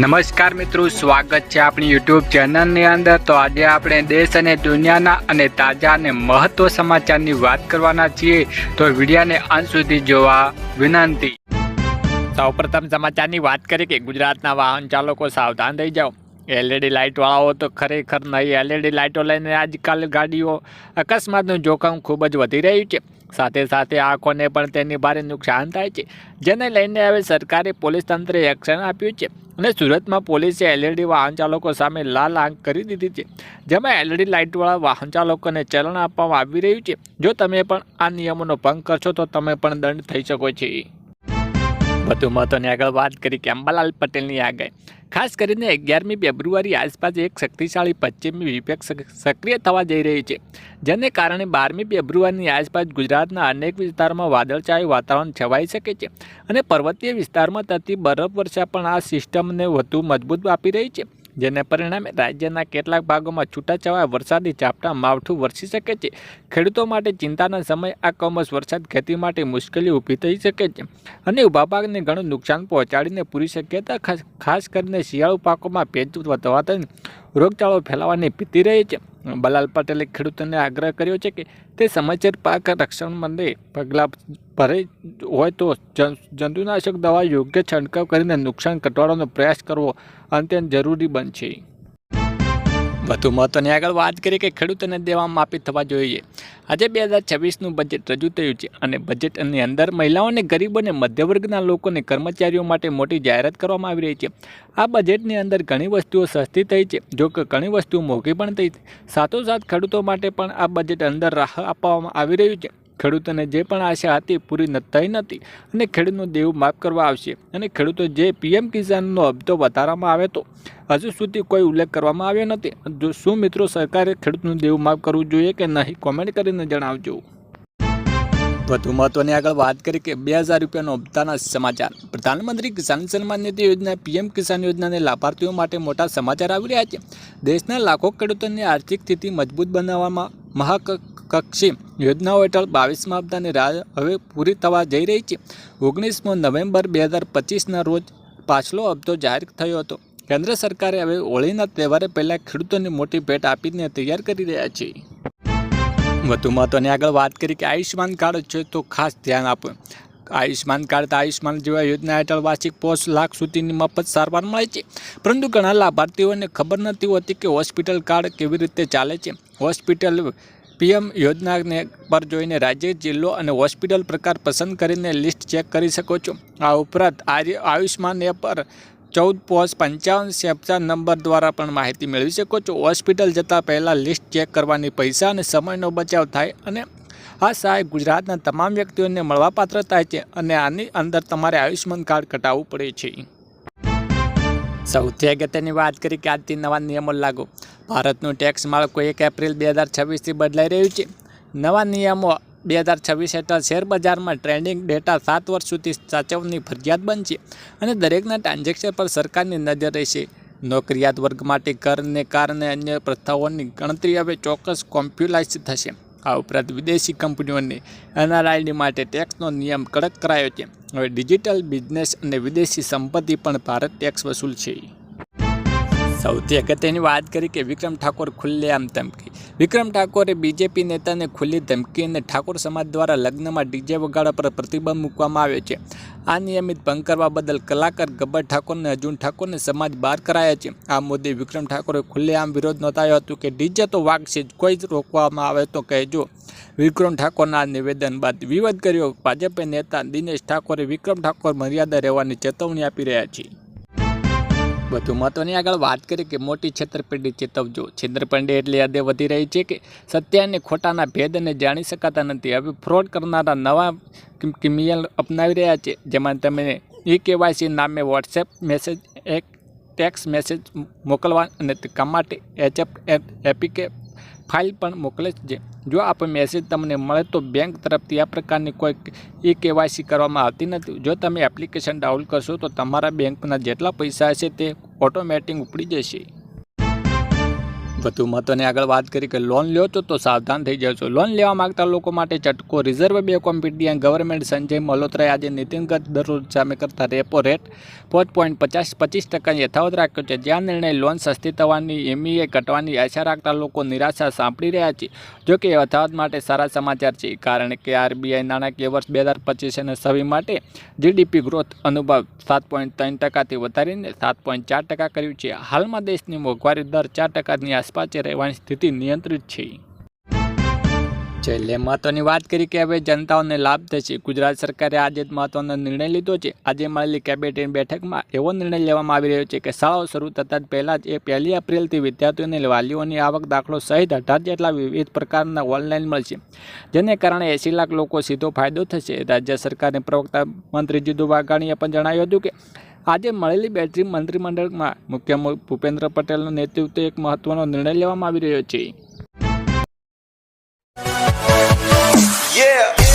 નમસ્કાર મિત્રો, સ્વાગત છે આપણી યુટ્યુબ ચેનલની અંદર। તો આજે આપણે દેશ અને દુનિયાના અને તાજા અને મહત્વ સમાચારની વાત કરવાના છીએ, તો વિડીયોને અંત સુધી જોવા વિનંતી। સૌપ્રથમ સમાચારની વાત કરીએ કે ગુજરાતના વાહન ચાલકો સાવધાન થઈ જાઓ। એલઈડી લાઇટવાળાઓ તો ખરેખર નહીં। એલઈડી લાઇટો લઈને આજકાલ ગાડીઓ અકસ્માતનું જોખમ ખૂબ જ વધી રહ્યું છે। સાથે સાથે આંખોને પણ તેની ભારે નુકસાન થાય છે, જેને લઈને હવે સરકારે પોલીસ તંત્રે એક્શન આપ્યું છે અને સુરતમાં પોલીસે એલઈડી વાહન ચાલકો સામે લાલ આંખ કરી દીધી છે, જેમાં એલઈડી લાઇટવાળા વાહન ચાલકોને ચલણ આપવામાં આવી રહ્યું છે। જો તમે પણ આ નિયમોનો ભંગ કરશો તો તમે પણ દંડ થઈ શકો છો। વધુ મહત્વની આગળ વાત કરી કે અંબાલાલ પટેલની આગાહી। ખાસ કરીને 11મી ફેબ્રુઆરી આસપાસ એક શક્તિશાળી પશ્ચિમી વિપક્ષ સક્રિય થવા જઈ રહી છે, જેને કારણે 12મી ફેબ્રુઆરીની આસપાસ ગુજરાતના અનેક વિસ્તારોમાં વાદળછાયું વાતાવરણ છવાઈ શકે છે અને પર્વતીય વિસ્તારમાં થતી બરફવર્ષા પણ આ સિસ્ટમને વધુ મજબૂત આપી રહી છે, જેને પરિણામે રાજ્યના કેટલાક ભાગોમાં છૂટાછવાયા વરસાદી ઝાપટા માવઠું વરસી શકે છે। ખેડૂતો માટે ચિંતાના સમય આ કમોસમી વરસાદ ખેતી માટે મુશ્કેલી ઊભી થઈ શકે છે અને ઊભા પાકને ઘણું નુકસાન પહોંચાડીને પૂરી શક્યતા ખાસ કરીને શિયાળુ પાકોમાં ભેજ વધવાથી રોગચાળો ફેલાવાની ભીતિ રહી છે। અંબાલાલ પટેલે ખેડૂતોને આગ્રહ કર્યો છે કે તે સમયસર પાક રક્ષણ માટે પગલાં ભરે હોય તો જંતુનાશક દવા યોગ્ય છંટકાવ કરીને નુકસાન ઘટાડવાનો પ્રયાસ કરવો અત્યંત જરૂરી બનશે। વધુ મહત્વની આગળ વાત કરીએ કે ખેડૂતોને દેવા માફી થવા જોઈએ। આજે 2026નું બજેટ રજૂ થયું છે અને બજેટની અંદર મહિલાઓને, ગરીબો અને મધ્યવર્ગના લોકોને, કર્મચારીઓ માટે મોટી જાહેરાત કરવામાં આવી રહી છે। આ બજેટની અંદર ઘણી વસ્તુઓ સસ્તી થઈ છે, જો કે ઘણી વસ્તુઓ મોંઘી પણ થઈ છે। સાથોસાથ ખેડૂતો માટે પણ આ બજેટ અંદર રાહત આપવામાં આવી રહ્યું છે। ખેડૂતોને જે પણ આશા હતી પૂરી થઈ નથી અને ખેડૂતનું દેવું માફ કરવા આવશે અને ખેડૂતો જે પીએમ કિસાનનો હપ્તો વધારવામાં આવે તો હજુ સુધી કોઈ ઉલ્લેખ કરવામાં આવ્યો નથી। જો શું મિત્રો સરકારે ખેડૂતનું દેવું માફ કરવું જોઈએ કે નહીં, કોમેન્ટ કરીને જણાવજો। વધુ મહત્વની આગળ વાત કરી કે 2000 રૂપિયાનો હપ્તાના સમાચાર। પ્રધાનમંત્રી કિસાન સન્માન નિધિ યોજના પીએમ કિસાન યોજનાને લાભાર્થીઓ માટે મોટા સમાચાર આવી રહ્યા છે। દેશના લાખો ખેડૂતોની આર્થિક સ્થિતિ મજબૂત બનાવવામાં મહાકક્ષી યોજનાઓ હેઠળ 22મા હપ્તાની રાહ હવે પૂરી થવા જઈ રહી છે। 19 નવેમ્બર 2025ના રોજ પાછલો હપ્તો જાહેર થયો હતો। કેન્દ્ર સરકારે હવે હોળીના તહેવારે પહેલાં ખેડૂતોને મોટી ભેટ આપીને તૈયાર કરી રહ્યા છે। વધુ મહત્વની આગળ વાત કરી કે આયુષ્યમાન કાર્ડ છે તો ખાસ ધ્યાન આપો। આયુષ્યમાન કાર્ડ આયુષ્યમાન જેવા યોજના હેઠળ વાર્ષિક 5 લાખ સુધીની મફત સારવાર મળે છે, પરંતુ ઘણા લાભાર્થીઓને ખબર નથી હોતી કે હોસ્પિટલ કાર્ડ કેવી રીતે ચાલે છે। હોસ્પિટલ પીએમ યોજનાને પર જોઈને રાજ્ય, જિલ્લો અને હોસ્પિટલ પ્રકાર પસંદ કરીને લિસ્ટ ચેક કરી શકો છો। આ ઉપરાંત આયુષ્યમાન એપ પર 1455 નંબર દ્વારા પણ માહિતી મેળવી શકો છો। હોસ્પિટલ જતાં પહેલાં લિસ્ટ ચેક કરવાની પૈસા અને સમયનો બચાવ થાય અને આ સહાય ગુજરાતના તમામ વ્યક્તિઓને મળવાપાત્ર થાય છે અને આની અંદર તમારે આયુષ્યમાન કાર્ડ કઢાવવું પડે છે। સૌથી અગત્યની વાત કરી કે આજથી નવા નિયમો લાગુ। ભારતનું ટેક્સ માળખું 1 એપ્રિલ 2026થી બદલાઈ રહ્યું છે। નવા નિયમો 2026 હેઠળ શેરબજારમાં ટ્રેડિંગ ડેટા 7 વર્ષ સુધી સાચવવાની ફરજિયાત બનશે અને દરેકના ટ્રાન્ઝેક્શન પર સરકારની નજર રહેશે। નોકરિયાત વર્ગ માટે કરને કારણે અન્ય પ્રથાઓની ગણતરી હવે ચોક્કસ કોમ્પ્યુટરાઇઝ થશે। આ ઉપરાંત વિદેશી કંપનીઓને એનઆરઆઈડી માટે ટેક્સનો નિયમ કડક કરાયો છે। હવે ડિજિટલ બિઝનેસ અને વિદેશી સંપત્તિ પણ ભારત ટેક્સ વસૂલશે। સૌથી અગત્યની વાત કરી કે વિક્રમ ઠાકોર ખુલ્લેઆમ ધમકી। વિક્રમ ઠાકોરે બીજેપી નેતાને ખુલ્લી ધમકી અને ઠાકોર સમાજ દ્વારા લગ્નમાં ડીજે વગાડવા પર પ્રતિબંધ મૂકવામાં આવ્યો છે। આ નિયમિત ભંગ કરવા બદલ કલાકાર ગબ્બર ઠાકોર અને અર્જુન ઠાકોરને સમાજ બહાર કરાયા છે। આ મુદ્દે વિક્રમ ઠાકોરે ખુલ્લેઆમ વિરોધ નોંધાવ્યો હતો કે ડીજે તો વાગશે જ, કોઈ જ રોકવામાં આવે તો કહેજો। વિક્રમ ઠાકોરના નિવેદન બાદ વિવાદ કર્યો। ભાજપ નેતા દિનેશ ઠાકોરે વિક્રમ ઠાકોર મર્યાદા રહેવાની ચેતવણી આપી રહ્યા છે। વધુ મહત્વની આગળ વાત કરી કે મોટી છેતરપિંડી ચેતવજો। છેતરપિંડી એટલી હદે વધી રહી છે કે સત્ય અને ખોટાના ભેદને જાણી શકાતા નથી। હવે ફ્રોડ કરનારા નવા કિમિયલ અપનાવી રહ્યા છે, જેમાં તમે eKYC નામે વોટ્સએપ મેસેજ, એક ટેક્સ્ટ મેસેજ મોકલવા અને કામ માટે એપીકે ફાઇલ પણ મોકલે છે। જો આ મેસેજ તમને મળે તો બેંક તરફથી આ પ્રકારની કોઈ eKYC કરવામાં આવતી નથી। જો તમે એપ્લિકેશન ડાઉનલોડ કરશો તો તમારા બેંકના જેટલા પૈસા હશે તે ઓટોમેટિક ઉપડી જશે। વધુ મહત્વની આગળ વાત કરી કે લોન લ્યો છો તો સાવધાન થઈ જશો. લોન લેવા માંગતા લોકો માટે ચટકો. Reserve Bank of India government Sanjay મલ્હોત્રાએ આજે નીતિગત દરરોજ સામે કરતા રેપો રેટ 5.25% યથાવત રાખ્યો છે. જ્યાં નિર્ણય લોન સસ્તી થવાની એમઈએ ઘટવાની આશા રાખતા લોકો નિરાશા સાંપડી રહ્યા છે. જોકે યથાવત માટે સારા સમાચાર છે, કારણ કે આરબીઆઈ નાણાકીય વર્ષ 2025 અને 26 માટે જીડીપી ગ્રોથ અનુભવ 7.3%થી વધારીને 7.4% કર્યું છે. હાલમાં દેશની મોંઘવારી દર 4%ની આસપાસ રહેવાની સ્થિતિ નિયંત્રિત છે. છેલ્લે મહત્વની વાત કરી કે હવે જનતાઓને લાભ થશે. ગુજરાત સરકારે આજે જ મહત્વનો નિર્ણય લીધો છે. આજે મળેલી કેબિનેટ બેઠકમાં એવો નિર્ણય લેવામાં આવી રહ્યો છે કે શાળાઓ શરૂ થતાં જ પહેલાં જ 1 એપ્રિલથી વિદ્યાર્થીઓને વાલીઓની આવક દાખલો સહિત 18 જેટલા વિવિધ પ્રકારના ઓનલાઈન મળશે, જેને કારણે 80 લાખ લોકો સીધો ફાયદો થશે. રાજ્ય સરકારના પ્રવક્તા મંત્રી જીતુ વાઘાણીએ પણ જણાવ્યું હતું કે આજે મળેલી બેઠક મંત્રીમંડળમાં મુખ્યમંત્રી ભૂપેન્દ્ર પટેલના નેતૃત્વે એક મહત્વનો નિર્ણય લેવામાં આવી રહ્યો છે. Yeah.